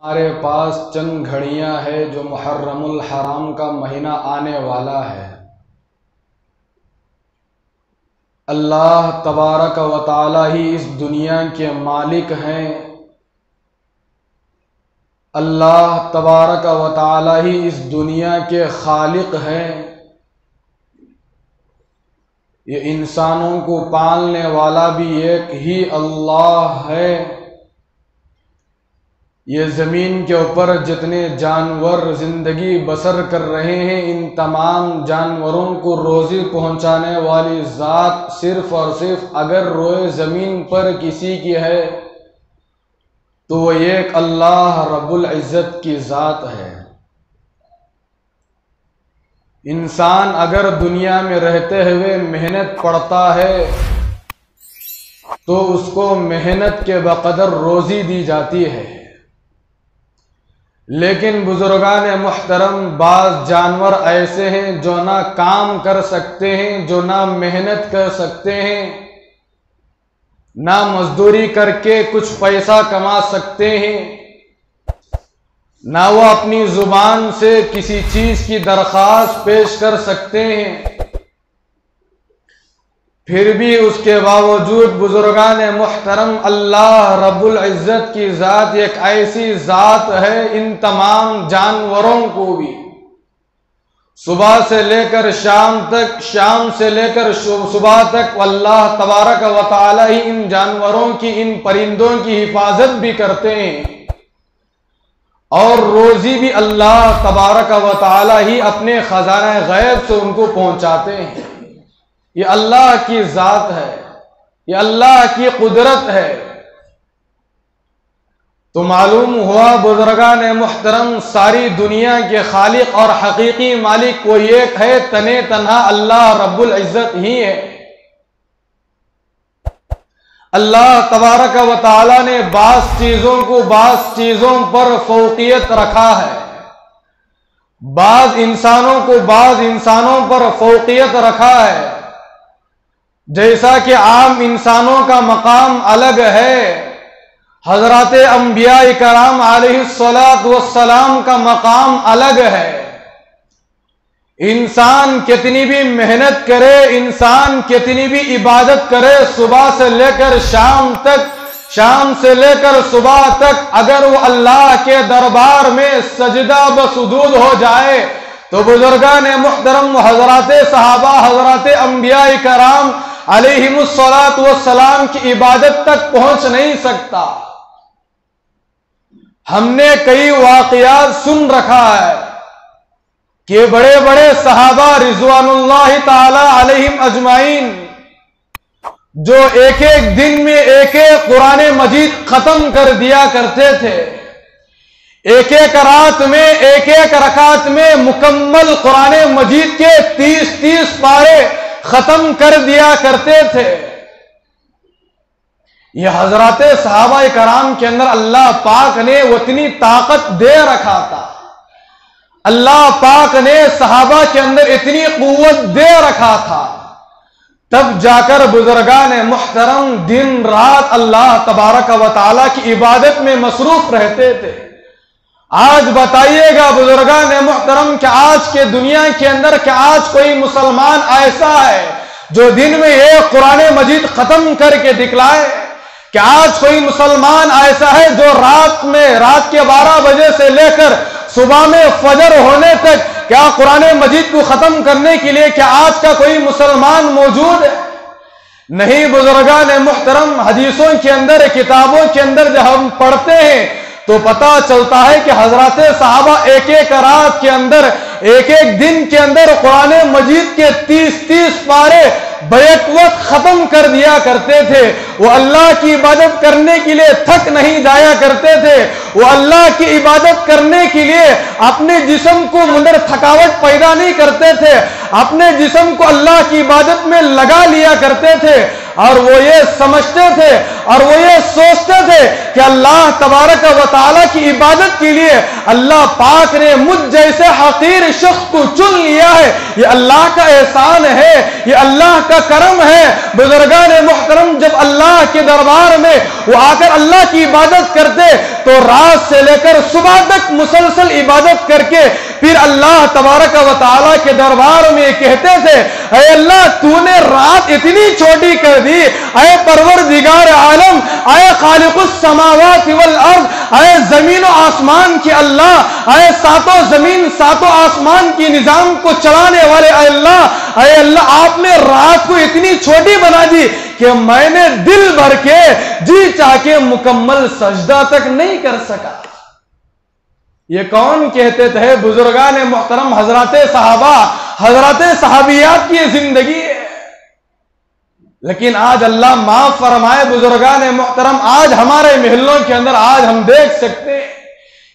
ہمارے پاس چند گھڑیاں ہے جو محرم الحرام کا مہینہ آنے والا ہے۔ اللہ تبارک و تعالی ہی اس دنیا کے مالک ہیں۔ اللہ تبارک و تعالی ہی اس دنیا کے خالق ہیں۔ یہ انسانوں کو پالنے والا بھی ایک ہی اللہ ہے۔ یہ زمین کے اوپر جتنے جانور زندگی بسر کر رہے ہیں، ان تمام جانوروں کو روزی پہنچانے والی ذات صرف اور صرف اگر روئے زمین پر کسی کی ہے تو وہ ایک اللہ رب العزت کی ذات ہے۔ انسان اگر دنیا میں رہتے ہوئے محنت پڑتا ہے تو اس کو محنت کے بقدر روزی دی جاتی ہے، لیکن بزرگان محترم بعض جانور ایسے ہیں جو نہ کام کر سکتے ہیں، جو نہ محنت کر سکتے ہیں، نہ مزدوری کر کے کچھ پیسہ کما سکتے ہیں، نہ وہ اپنی زبان سے کسی چیز کی درخواست پیش کر سکتے ہیں، پھر بھی اس کے باوجود بزرگان محترم اللہ رب العزت کی ذات ایک ایسی ذات ہے، ان تمام جانوروں کو بھی صبح سے لے کر شام تک، شام سے لے کر صبح تک اللہ تبارک و تعالی ہی ان جانوروں کی، ان پرندوں کی حفاظت بھی کرتے ہیں، اور روزی بھی اللہ تبارک و تعالی ہی اپنے خزانہ غیب سے ان کو پہنچاتے ہیں۔ یہ اللہ کی ذات ہے، یہ اللہ کی قدرت ہے۔ تو معلوم ہوا بزرگان محترم ساری دنیا کے خالق اور حقیقی مالک کوئی ایک ہے، تنے تنہا اللہ رب العزت ہی ہے۔ اللہ تبارک و تعالی نے بعض چیزوں کو بعض چیزوں پر فوقیت رکھا ہے، بعض انسانوں کو بعض انسانوں پر فوقیت رکھا ہے۔ جیسا کہ عام انسانوں کا مقام الگ ہے، حضرات انبیاء کرام علیہ السلام کا مقام الگ ہے۔ انسان کتنی بھی محنت کرے، انسان کتنی بھی عبادت کرے، صبح سے لے کر شام تک، شام سے لے کر صبح تک، اگر وہ اللہ کے دربار میں سجدہ بسجود ہو جائے تو بزرگان محترم حضرات صحابہ، حضرات انبیاء کرام علیہم السلام کی عبادت تک پہنچ نہیں سکتا۔ ہم نے کئی واقعات سن رکھا ہے کہ بڑے بڑے صحابہ رضوان اللہ تعالی علیہم اجمعین جو ایک ایک دن میں ایک ایک قرآن مجید ختم کر دیا کرتے تھے، ایک ایک رات میں ایک ایک رکعت میں مکمل قرآن مجید کے 30 پارے ختم کر دیا کرتے تھے۔ یہ حضرات صحابہ کرام کے اندر اللہ پاک نے اتنی طاقت دے رکھا تھا، اللہ پاک نے صحابہ کے اندر اتنی قوت دے رکھا تھا، تب جا کر بزرگان محترم دن رات اللہ تبارک و تعالی کی عبادت میں مصروف رہتے تھے۔ آج بتائیے گا بزرگان محترم کہ آج کے دنیا کے اندر کہ آج کوئی مسلمان ایسا ہے جو دن میں ایک قرآن مجید ختم کر کے دکھلائے؟ کہ آج کوئی مسلمان ایسا ہے جو رات کے 12 بجے سے لے کر صبح میں فجر ہونے تک کیا قرآن مجید کو ختم کرنے کے لیے کیا آج کا کوئی مسلمان موجود ہے؟ نہیں بزرگان محترم، حدیثوں کے اندر، کتابوں کے اندر جب ہم پڑھتے ہیں تو پتہ چلتا ہے کہ حضرات صحابہ ایک ایک رات کے اندر، ایک ایک دن کے اندر قرآن مجید کے 30 پارے بیک وقت ختم کر دیا کرتے تھے۔ وہ اللہ کی عبادت کرنے کے لیے تھک نہیں جایا کرتے تھے، وہ اللہ کی عبادت کرنے کے لیے اپنے جسم کو اندر تھکاوٹ پیدا نہیں کرتے تھے، اپنے جسم کو اللہ کی عبادت میں لگا لیا کرتے تھے۔ اور وہ یہ سمجھتے تھے اور وہ یہ سوچتے تھے کہ اللہ تبارک و تعالیٰ کی عبادت کے لیے اللہ پاک نے مجھ جیسے حقیر شخص کو چن لیا ہے، یہ اللہ کا احسان ہے، یہ اللہ کا کرم ہے۔ بزرگان محترم جب اللہ کے دربار میں وہ آ کر اللہ کی عبادت کرتے تو رات سے لے کر صبح تک مسلسل عبادت کر کے پھر اللہ تبارک و تعالیٰ کے دربار میں کہتے تھے، اے اللہ تو نے رات اتنی چھوٹی کر دی، اے پروردگار عالم، اے خالق السماوات والارض، اے زمین و آسمان کے اللہ، اے ساتوں زمین ساتوں آسمان کی نظام کو چلانے والے اے اللہ آپ نے رات کو اتنی چھوٹی بنا دی کہ میں نے دل بھر کے جی چاہ کے مکمل سجدہ تک نہیں کر سکا۔ یہ کون کہتے تھے؟ بزرگان محترم، حضرات صحابہ، حضرات صحابیات کی زندگی ہے۔ لیکن آج اللہ معاف فرمائے بزرگان محترم، آج ہمارے محلوں کے اندر آج ہم دیکھ سکتے ہیں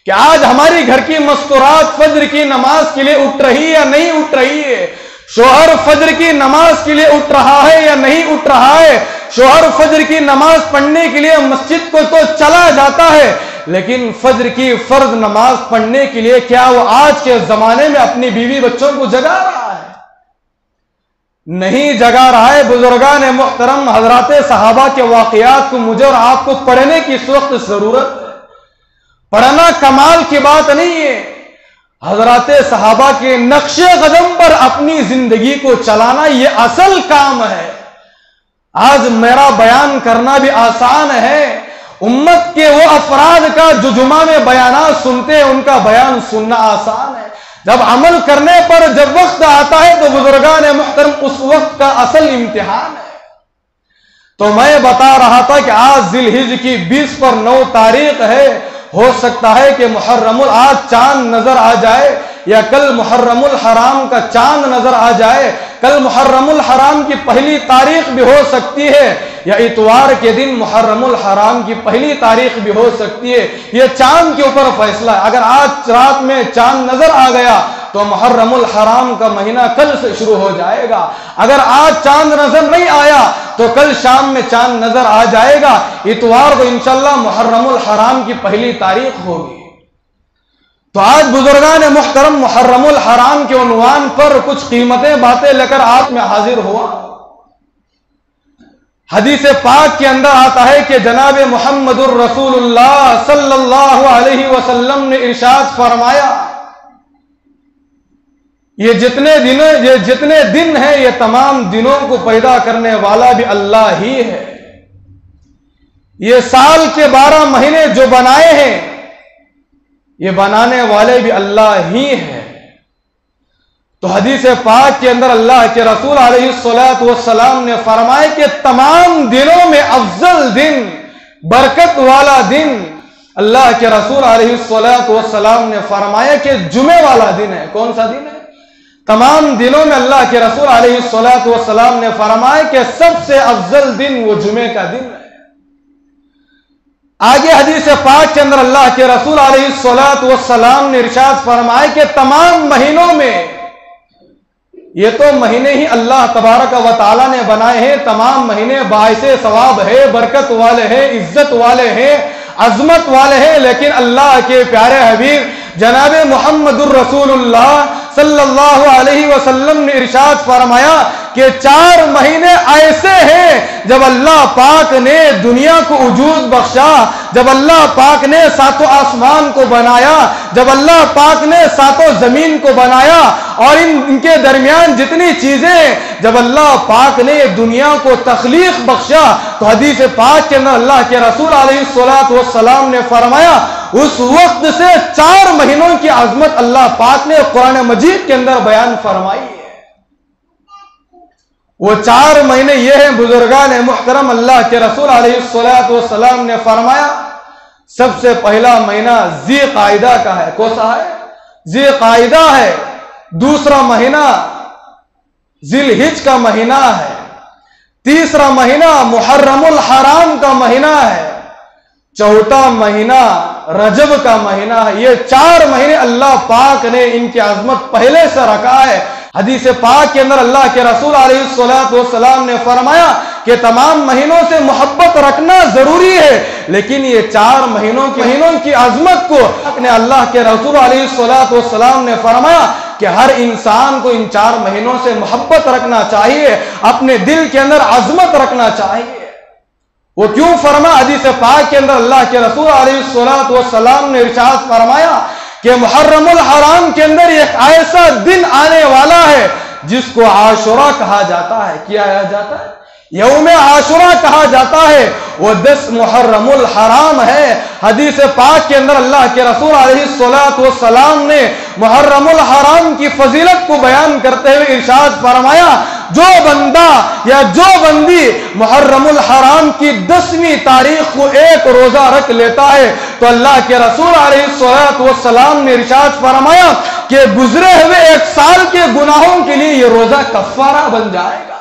کہ آج ہماری گھر کی مستورات فجر کی نماز کے لیے اٹھ رہی ہے یا نہیں اٹھ رہی ہے، شوہر فجر کی نماز کے لیے اٹھ رہا ہے یا نہیں اٹھ رہا ہے، شوہر فجر کی نماز پڑھنے کے لیے مسجد کو تو چلا جاتا ہے لیکن فجر کی فرض نماز پڑھنے کے لیے کیا وہ آج کے زمانے میں اپنی بیوی بچوں کو جگا رہا ہے؟ نہیں جگا رہا ہے۔ بزرگان محترم، حضرات صحابہ کے واقعات کو مجھے اور آپ کو پڑھنے کی اس وقت ضرورت ہے۔ پڑھنا کمال کی بات نہیں ہے، حضرات صحابہ کے نقش قدم پر اپنی زندگی کو چلانا یہ اصل کام ہے۔ آج میرا بیان کرنا بھی آسان ہے، امت کے وہ افراد کا جو جمعہ میں بیانات سنتے ہیں ان کا بیان سننا آسان ہے، جب عمل کرنے پر جب وقت آتا ہے تو بزرگان محترم اس وقت کا اصل امتحان ہے۔ تو میں بتا رہا تھا کہ آج ذی الحجہ کی 20 پر 9 تاریخ ہے، ہو سکتا ہے کہ محرم آج چاند نظر آ جائے یا کل محرم الحرام کا چاند نظر آ جائے، کل محرم الحرام کی پہلی تاریخ بھی ہو سکتی ہے یا اتوار کے دن محرم الحرام کی پہلی تاریخ بھی ہو سکتی ہے، یہ چاند کے اوپر فیصلہ ہے۔ اگر آج رات میں چاند نظر آ گیا تو محرم الحرام کا مہینہ کل سے شروع ہو جائے گا، اگر آج چاند نظر نہیں آیا تو کل شام میں چاند نظر آ جائے گا، اتوار کو انشاءاللہ محرم الحرام کی پہلی تاریخ ہوگی۔ تو آج بزرگان محترم محرم الحرام کے عنوان پر کچھ قیمتیں باتیں لے کر آپ میں حاضر ہوا۔ حدیث پاک کے اندر آتا ہے کہ جناب محمد الرسول اللہ صلی اللہ علیہ وسلم نے ارشاد فرمایا، یہ جتنے دن ہیں یہ تمام دنوں کو پیدا کرنے والا بھی اللہ ہی ہے، یہ سال کے 12 مہینے جو بنائے ہیں یہ بنانے والے بھی اللہ ہی ہیں۔ تو حدیث پاک کے اندر اللہ کے رسول علیہ السلام نے فرمایا کہ تمام دنوں میں افضل دن، برکت والا دن، اللہ کے رسول علیہ السلام نے فرمایا کہ جمعے والا دن ہے۔ کون سا دن ہے؟ تمام دنوں میں اللہ کے رسول علیہ السلام نے فرمایا کہ سب سے افضل دن وہ جمعے کا دن ہے۔ آگے حدیث پاک کے اندر اللہ کے رسول علیہ السلام نے ارشاد فرمایا کہ تمام مہینوں میں، یہ تو مہینے ہی اللہ تبارک و تعالیٰ نے بنائے ہیں، تمام مہینے باعث ثواب ہے، برکت والے ہیں، عزت والے ہیں، عظمت والے ہیں، لیکن اللہ کے پیارے حبیب جناب محمد الرسول اللہ صلی اللہ علیہ وسلم نے ارشاد فرمایا کہ 4 مہینے ایسے ہیں جب اللہ پاک نے دنیا کو وجود بخشا، جب اللہ پاک نے 7 آسمان کو بنایا، جب اللہ پاک نے 7 زمین کو بنایا اور ان کے درمیان جتنی چیزیں جب اللہ پاک نے دنیا کو تخلیق بخشا تو حدیث پاک کے اندر اللہ کے رسول علیہ السلام نے فرمایا اس وقت سے 4 مہینوں کی عظمت اللہ پاک نے قرآن مجید کے اندر بیان فرمائی ہے۔ وہ 4 مہینے یہ ہیں بزرگان محترم، اللہ کے رسول علیہ السلام نے فرمایا سب سے پہلا مہینہ ذی قعدہ کا ہے۔ کون سا ہے؟ ذی قعدہ ہے۔ دوسرا مہینہ ذی الحجہ کا مہینہ ہے۔ تیسرا مہینہ محرم الحرام کا مہینہ ہے۔ چوتھا مہینہ رجب کا مہینہ ہے۔ یہ 4 مہینے اللہ پاک نے ان کی عظمت پہلے سے رکھا ہے حدیث پاک کے اندر اللہ کے رسول علیہ السلام نے فرمایا کہ تمام مہینوں سے محبت رکھنا ضروری ہے، لیکن یہ 4 مہینوں کی عظمت کو اپنے اللہ کے رسول علیہ السلام نے فرمایا کہ ہر انسان کو ان 4 مہینوں سے محبت رکھنا چاہیے، اپنے دل کے اندر عظمت رکھنا چاہیے۔ وہ کیوں فرمایا؟ حدیث پاک کے اندر اللہ کے رسول علیہ السلام نے ارشاد فرمایا کہ محرم الحرام کے اندر ایک ایسا دن آنے والا ہے جس کو عاشورہ کہا جاتا ہے۔ کیا کہا جاتا ہے؟ یوم عاشورہ کہا جاتا ہے۔ وہ 10 محرم الحرام ہے۔ حدیث پاک کے اندر اللہ کے رسول علیہ السلام نے محرم الحرام کی فضیلت کو بیان کرتے ہوئے ارشاد فرمایا، جو بندہ یا جو بندی محرم الحرام کی 10ویں تاریخ کو ایک روزہ رکھ لیتا ہے تو اللہ کے رسول علیہ السلام نے ارشاد فرمایا کہ گزرے ہوئے 1 سال کے گناہوں کے لیے یہ روزہ کفارہ بن جائے گا۔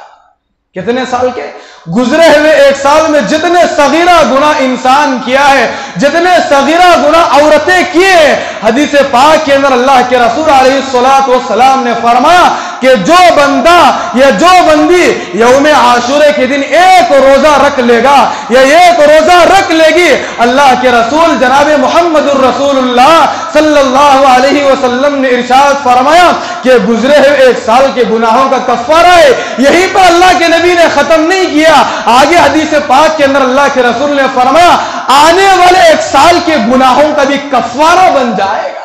کتنے سال کے؟ گزرے ہوئے 1 سال میں جتنے صغیرہ گناہ انسان کیا ہے، جتنے صغیرہ گناہ عورتیں کیے ہیں، حدیث پاک کے اندر اللہ کے رسول علیہ السلام نے فرمایا کہ جو بندہ یا جو بندی یوم عاشورے کے دن ایک روزہ رکھ لے گا یا ایک روزہ رکھ لے گی، اللہ کے رسول جناب محمد الرسول اللہ صلی اللہ علیہ وسلم نے ارشاد فرمایا کہ گزرے ہوئے 1 سال کے گناہوں کا کفارہ ہے۔ یہیں پر اللہ کے نبی نے ختم نہیں کیا، آگے حدیث پاک کے اندر اللہ کے رسول نے فرمایا آنے والے 1 سال کے گناہوں کا بھی کفارہ بن جائے گا۔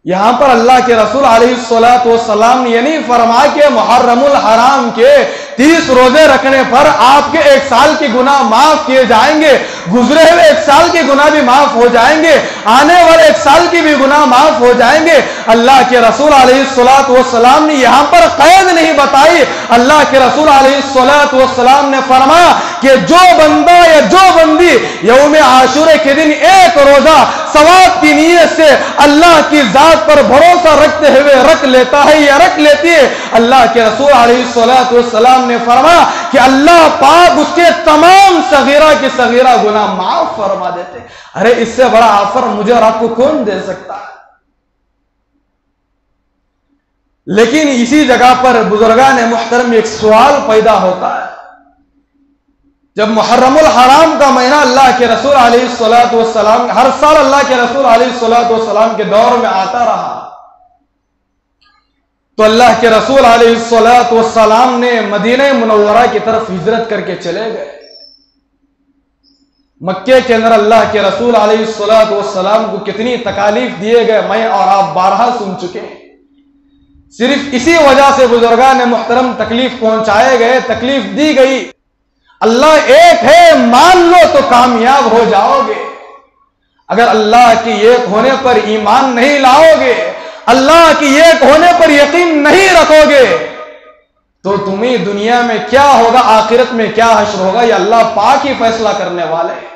یہاں پر اللہ کے رسول علیہ السلام نے یہ نہیں فرمایا کہ محرم الحرام کے 30 روزے رکھنے پر آپ کے 1 سال کے گناہ معاف کیے جائیں گے، گزرے ہوئے 1 سال کے گناہ بھی معاف ہو جائیں گے، آنے والے 1 سال کے بھی گناہ معاف ہو جائیں گے۔ اللہ کے رسول علیہ السلام نے یہاں پر قید نہیں بتائی۔ اللہ کے رسول علیہ السلام نے فرمایا کہ جو بندہ یا جو بندی یوم عاشورے کے دن ایک روزہ ثواب کی نیت سے اللہ کی ذات پر بھروسہ رکھتے ہوئے رکھ لیتا ہے یا رکھ لیتی ہے، اللہ کے رسول علیہ السلام نے فرمایا کہ اللہ پاک اس کے تمام صغیرہ کی صغیرہ گناہ معاف فرما دیتے۔ ارے اس سے بڑا آفر مجھے اور آپ کو کون دے سکتا ہے؟ لیکن اسی جگہ پر بزرگان محترم ایک سوال پیدا ہوتا ہے، جب محرم الحرام کا مہینہ اللہ کے رسول علیہ السلام ہر سال اللہ کے رسول علیہ السلام کے دور میں آتا رہا تو اللہ کے رسول علیہ السلام نے مدینہ منورہ کی طرف ہجرت کر کے چلے گئے۔ مکے کے اندر اللہ کے رسول علیہ السلام کو کتنی تکالیف دیے گئے میں اور آپ بارہا سن چکے ہیں۔ صرف اسی وجہ سے بزرگان محترم تکلیف پہنچائے گئے، تکلیف دی گئی۔ اللہ ایک ہے مان لو تو کامیاب ہو جاؤ گے، اگر اللہ کی ایک ہونے پر ایمان نہیں لاؤ گے، اللہ کی ایک ہونے پر یقین نہیں رکھو گے تو تمہیں دنیا میں کیا ہوگا، آخرت میں کیا حشر ہوگا، یہ اللہ پاک ہی فیصلہ کرنے والے ہیں۔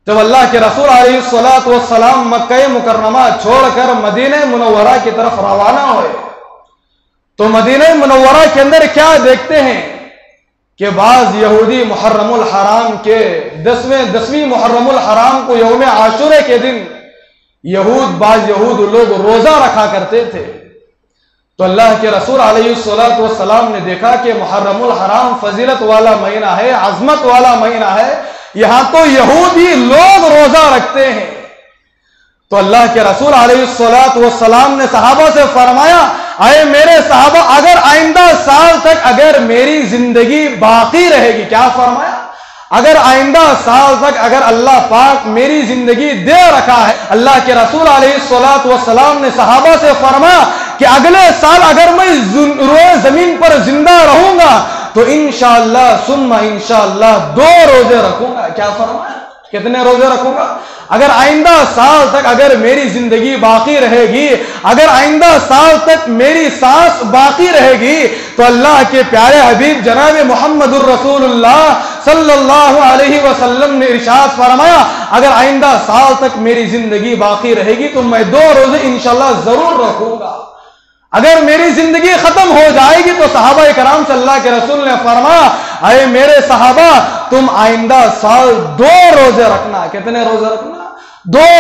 جب اللہ کے رسول علیہ السلام مکہ مکرمہ چھوڑ کر مدینہ منورہ کی طرف روانہ ہوئے تو مدینہ منورہ کے اندر کیا دیکھتے ہیں کہ بعض یہودی محرم الحرام کے 10ویں محرم الحرام کو یوم عاشورے کے دن بعض یہود لوگ روزہ رکھا کرتے تھے۔ تو اللہ کے رسول علیہ السلام نے دیکھا کہ محرم الحرام فضیلت والا مہینہ ہے، عظمت والا مہینہ ہے، یہاں تو یہودی لوگ روزہ رکھتے ہیں۔ تو اللہ کے رسول علیہ السلام نے صحابہ سے فرمایا، اے میرے صحابہ، اگر آئندہ سال تک اگر میری زندگی باقی رہے گی، کیا فرمایا؟ اگر آئندہ سال تک اگر اللہ پاک میری زندگی دے رکھا ہے، اللہ کے رسول علیہ السلام نے صحابہ سے فرمایا کہ اگلے سال اگر میں روئے زمین پر زندہ رہوں گا تو انشاءاللہ ثم انشاءاللہ 2 روزے رکھوں گا۔ کیا فرمایا؟ کتنے روزے رکھوں گا؟ اگر آئندہ سال تک اگر میری زندگی باقی رہے گی، اگر آئندہ سال تک میری سانس باقی رہے گی تو اللہ کے پیارے حبیب جناب محمد الرسول اللہ صلی اللہ علیہ وسلم نے ارشاد فرمایا اگر آئندہ سال تک میری زندگی باقی رہے گی تو میں 2 روزے انشاءاللہ ضرور رکھوں گا۔ اگر میری زندگی ختم ہو جائے گی تو صحابہ کرام صلی اللہ کے رسول نے فرمایا، اے میرے صحابہ، تم آئندہ سال 2 روزے رکھنا۔ کتنے روزے رکھنا؟ 2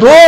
2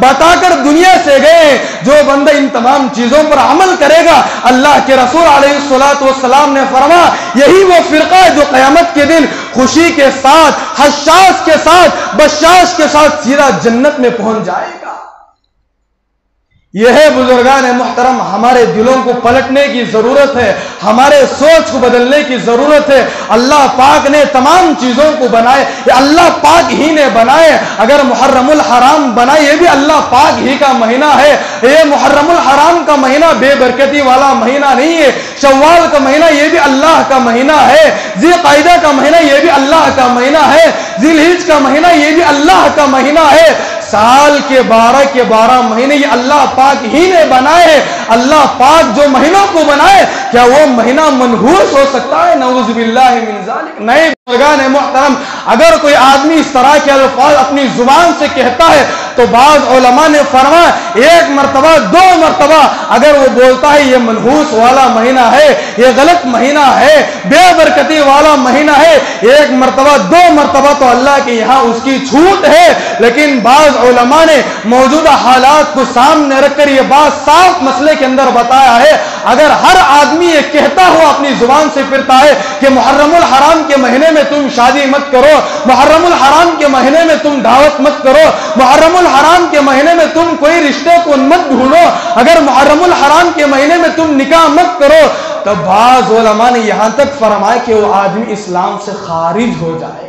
بتا کر دنیا سے گئے۔ جو بندہ ان تمام چیزوں پر عمل کرے گا، اللہ کے رسول علیہ الصلوۃ والسلام نے فرمایا یہی وہ فرقہ ہے جو قیامت کے دن خوشی کے ساتھ، حشاش کے ساتھ، بشاش کے ساتھ سیدھا جنت میں پہنچ جائے گا۔ یہ ہے بزرگان محترم، ہمارے دلوں کو پلٹنے کی ضرورت ہے، ہمارے سوچ کو بدلنے کی ضرورت ہے۔ اللہ پاک نے تمام چیزوں کو بنائے، یہ اللہ پاک ہی نے بنائے۔ اگر محرم الحرام بنائے، یہ بھی اللہ پاک ہی کا مہینہ ہے۔ یہ محرم الحرام کا مہینہ بے برکتی والا مہینہ نہیں ہے۔ شوال کا مہینہ یہ بھی اللہ کا مہینہ ہے۔ ذی قعدہ کا مہینہ یہ بھی اللہ کا مہینہ ہے۔ ذی الحجہ کا مہینہ یہ بھی اللہ کا مہینہ ہے۔ سال کے 12 کے 12 مہینے یہ اللہ پاک ہی نے بنائے۔ اللہ پاک جو مہینوں کو بنائے، کیا وہ مہینہ منحوس ہو سکتا ہے؟ نعوذ باللہ من ذالک۔ نئے بزرگان محترم، اگر کوئی آدمی اس طرح کے الفاظ اپنی زبان سے کہتا ہے تو بعض علماء نے فرمایا ایک مرتبہ، دو مرتبہ اگر وہ بولتا ہے یہ منحوس والا مہینہ ہے، یہ غلط مہینہ ہے، بے برکتی والا مہینہ ہے، ایک مرتبہ دو مرتبہ تو اللہ کے یہاں اس کی چھوٹ ہے۔ لیکن بعض علماء نے موجودہ حالات کو سامنے رکھ کر یہ بات صاف مسئلے کے اندر بتایا ہے، اگر ہر آدمی یہ کہتا ہوا اپنی زبان سے پھرتا ہے کہ محرم الحرام کے مہینے میں تم شادی مت کرو، محرم الحرام کے مہینے میں تم دعوت مت کرو، محرم الحرام کے مہینے میں تم کوئی رشتے کو مت ڈھونڈو، اگر محرم الحرام کے مہینے میں تم نکاح مت کرو، تب بعض علماء نے یہاں تک فرمایا کہ وہ آدمی اسلام سے خارج ہو جائے۔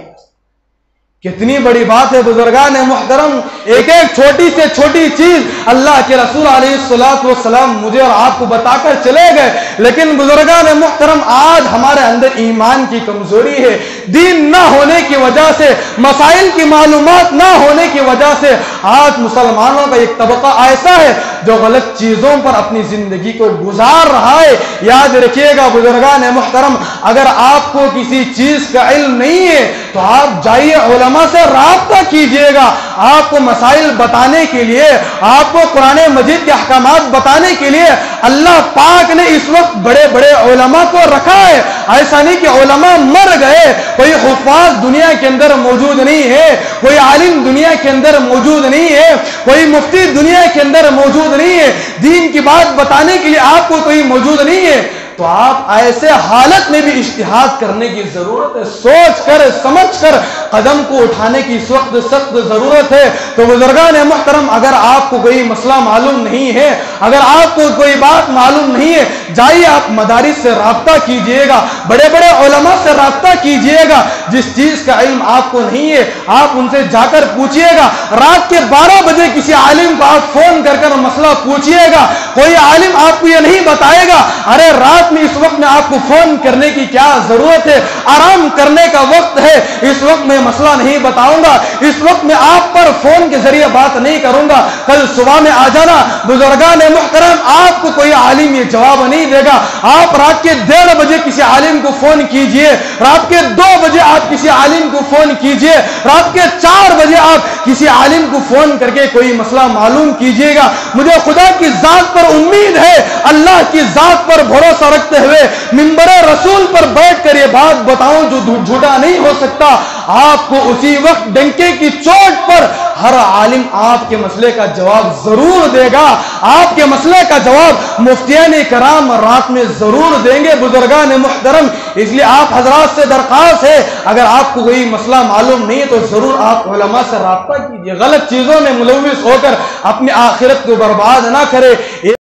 کتنی بڑی بات ہے بزرگان محترم، ایک ایک چھوٹی سے چھوٹی چیز اللہ کے رسول علیہ الصلوۃ والسلام مجھے اور آپ کو بتا کر چلے گئے۔ لیکن بزرگان محترم، آج ہمارے اندر ایمان کی کمزوری ہے، دین نہ ہونے کی وجہ سے، مسائل کی معلومات نہ ہونے کی وجہ سے آج مسلمانوں کا ایک طبقہ ایسا ہے جو غلط چیزوں پر اپنی زندگی کو گزار رہا ہے۔ یاد رکھیے گا بزرگان محترم، اگر آپ کو کسی چیز کا علم نہیں ہے تو آپ جائیے علماء سے رابطہ کیجئے گا، آپ کو مسائل بتانے کے لیے، آپ کو قرآن مجید کے احکامات بتانے کے لیے اللہ پاک نے اس وقت بڑے بڑے علماء کو رکھا ہے۔ ایسا نہیں کہ علماء مر گئے، کوئی حفاظ دنیا کے اندر موجود نہیں ہے، کوئی عالم دنیا کے اندر موجود نہیں ہے، کوئی مفتی دنیا کے اندر موجود نہیں ہے، دین کی بات بتانے کے لیے آپ کو کوئی موجود نہیں ہے، تو آپ ایسے حالت میں بھی اجتہاد کرنے کی ضرورت ہے، سوچ کر سمجھ کر قدم کو اٹھانے کی اس وقت سخت ضرورت ہے۔ تو بزرگان محترم، اگر آپ کو کوئی مسئلہ معلوم نہیں ہے، اگر آپ کو کوئی بات معلوم نہیں ہے، جائیے آپ مدارس سے رابطہ کیجئے گا، بڑے بڑے علماء سے رابطہ کیجئے گا، جس چیز کا علم آپ کو نہیں ہے آپ ان سے جا کر پوچھئے گا۔ رات کے 12 بجے کسی عالم کو آپ فون کر کر مسئلہ پوچھئے گا، کوئی عالم آپ کو یہ نہیں بتائے گا ارے رات میں اس وقت میں آپ کو فون کرنے کی کیا ضرورت ہے، آرام کرنے کا وقت ہے، اس وقت میں مسئلہ نہیں بتاؤں گا، اس وقت میں آپ پر فون کے ذریعے بات نہیں کروں گا، کل صبح میں آ جانا۔ بزرگان محترم، آپ کو کوئی عالم یہ جواب نہیں دے گا۔ آپ رات کے 1:30 بجے کسی عالم کو فون کیجئے، رات کے 2 بجے آپ کسی عالم کو فون کیجئے، رات کے 4 بجے آپ کسی عالم کو فون کر کے کوئی مسئلہ معلوم کیجئے گا۔ مجھے خدا کی ذات پر امید ہے، اللہ کی ذات پر بھروسہ رکھتے ہوئے منبر رسول پر بیٹھ کر یہ بات بتاؤں جو جھوٹا نہیں ہو سکتا، آپ کو اسی وقت ڈنکے کی چوٹ پر ہر عالم آپ کے مسئلے کا جواب ضرور دے گا، آپ کے مسئلے کا جواب مفتیان کرام رات میں ضرور دیں گے۔ بزرگان محترم، اس لیے آپ حضرات سے درخواست ہے، اگر آپ کو کوئی مسئلہ معلوم نہیں ہے تو ضرور آپ علماء سے رابطہ کیجئے، غلط چیزوں میں ملوث ہو کر اپنی آخرت کو برباد نہ کرے۔